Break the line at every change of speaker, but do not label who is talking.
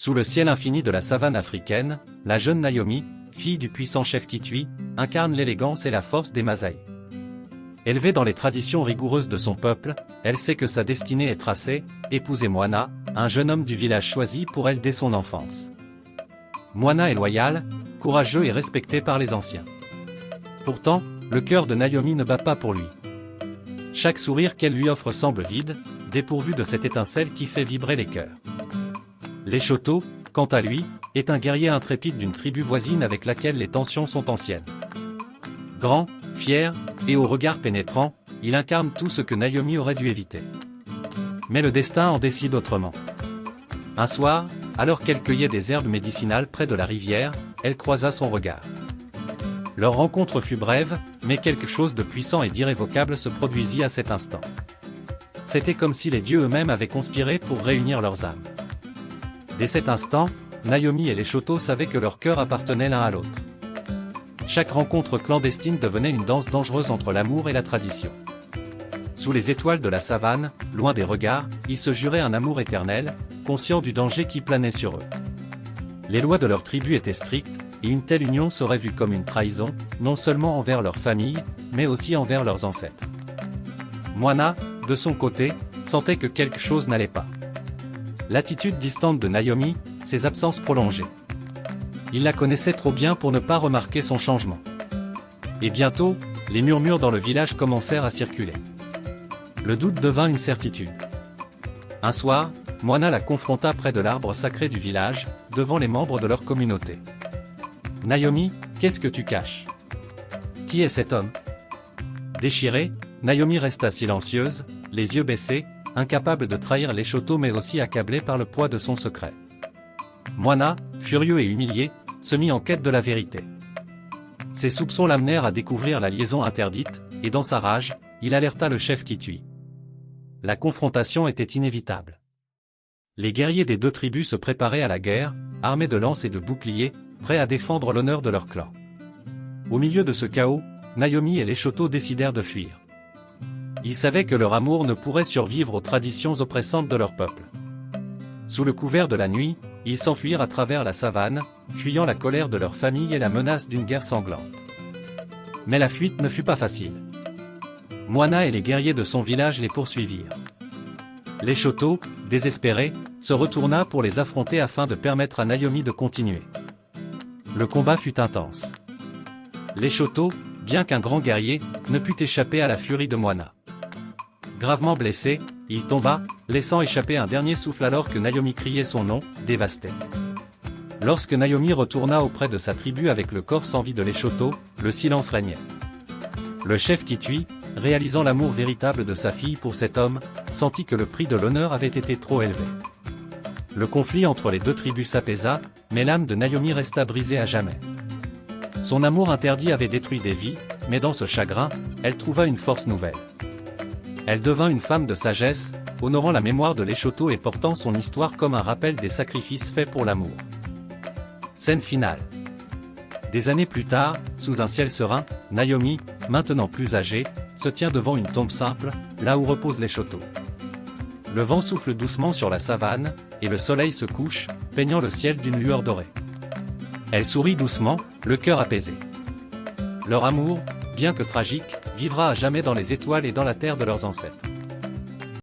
Sous le ciel infini de la savane africaine, la jeune Naomi, fille du puissant chef Kitui, incarne l'élégance et la force des Masaï. Élevée dans les traditions rigoureuses de son peuple, elle sait que sa destinée est tracée, épouser Moana, un jeune homme du village choisi pour elle dès son enfance. Moana est loyal, courageux et respecté par les anciens. Pourtant, le cœur de Naomi ne bat pas pour lui. Chaque sourire qu'elle lui offre semble vide, dépourvu de cette étincelle qui fait vibrer les cœurs. Leshoto, quant à lui, est un guerrier intrépide d'une tribu voisine avec laquelle les tensions sont anciennes. Grand, fier, et au regard pénétrant, il incarne tout ce que Naomi aurait dû éviter. Mais le destin en décide autrement. Un soir, alors qu'elle cueillait des herbes médicinales près de la rivière, elle croisa son regard. Leur rencontre fut brève, mais quelque chose de puissant et d'irrévocable se produisit à cet instant. C'était comme si les dieux eux-mêmes avaient conspiré pour réunir leurs âmes. Dès cet instant, Naomi et Leshoto savaient que leur cœur appartenait l'un à l'autre. Chaque rencontre clandestine devenait une danse dangereuse entre l'amour et la tradition. Sous les étoiles de la savane, loin des regards, ils se juraient un amour éternel, conscients du danger qui planait sur eux. Les lois de leur tribu étaient strictes, et une telle union serait vue comme une trahison, non seulement envers leur famille, mais aussi envers leurs ancêtres. Moana, de son côté, sentait que quelque chose n'allait pas. L'attitude distante de Naomi, ses absences prolongées. Il la connaissait trop bien pour ne pas remarquer son changement. Et bientôt, les murmures dans le village commencèrent à circuler. Le doute devint une certitude. Un soir, Moana la confronta près de l'arbre sacré du village, devant les membres de leur communauté. « Naomi, qu'est-ce que tu caches? Qui est cet homme ?» Déchirée, Naomi resta silencieuse, les yeux baissés, incapable de trahir Leshoto mais aussi accablée par le poids de son secret. Moana, furieux et humilié, se mit en quête de la vérité. Ses soupçons l'amenèrent à découvrir la liaison interdite, et dans sa rage, il alerta le chef Kitui. La confrontation était inévitable. Les guerriers des deux tribus se préparaient à la guerre, armés de lances et de boucliers, prêts à défendre l'honneur de leur clan. Au milieu de ce chaos, Naomi et Leshoto décidèrent de fuir. Ils savaient que leur amour ne pourrait survivre aux traditions oppressantes de leur peuple. Sous le couvert de la nuit, ils s'enfuirent à travers la savane, fuyant la colère de leur famille et la menace d'une guerre sanglante. Mais la fuite ne fut pas facile. Moana et les guerriers de son village les poursuivirent. Leshoto, désespéré, se retourna pour les affronter afin de permettre à Naomi de continuer. Le combat fut intense. Leshoto, bien qu'un grand guerrier, ne put échapper à la furie de Moana. Gravement blessé, il tomba, laissant échapper un dernier souffle alors que Naomi criait son nom, dévastée. Lorsque Naomi retourna auprès de sa tribu avec le corps sans vie de Leshoto, le silence régnait. Le chef Kitui, réalisant l'amour véritable de sa fille pour cet homme, sentit que le prix de l'honneur avait été trop élevé. Le conflit entre les deux tribus s'apaisa, mais l'âme de Naomi resta brisée à jamais. Son amour interdit avait détruit des vies, mais dans ce chagrin, elle trouva une force nouvelle. Elle devint une femme de sagesse, honorant la mémoire de Leshoto et portant son histoire comme un rappel des sacrifices faits pour l'amour. Scène finale. Des années plus tard, sous un ciel serein, Naomi, maintenant plus âgée, se tient devant une tombe simple, là où repose Leshoto. Le vent souffle doucement sur la savane, et le soleil se couche, peignant le ciel d'une lueur dorée. Elle sourit doucement, le cœur apaisé. Leur amour, bien que tragique, vivra à jamais dans les étoiles et dans la terre de leurs ancêtres.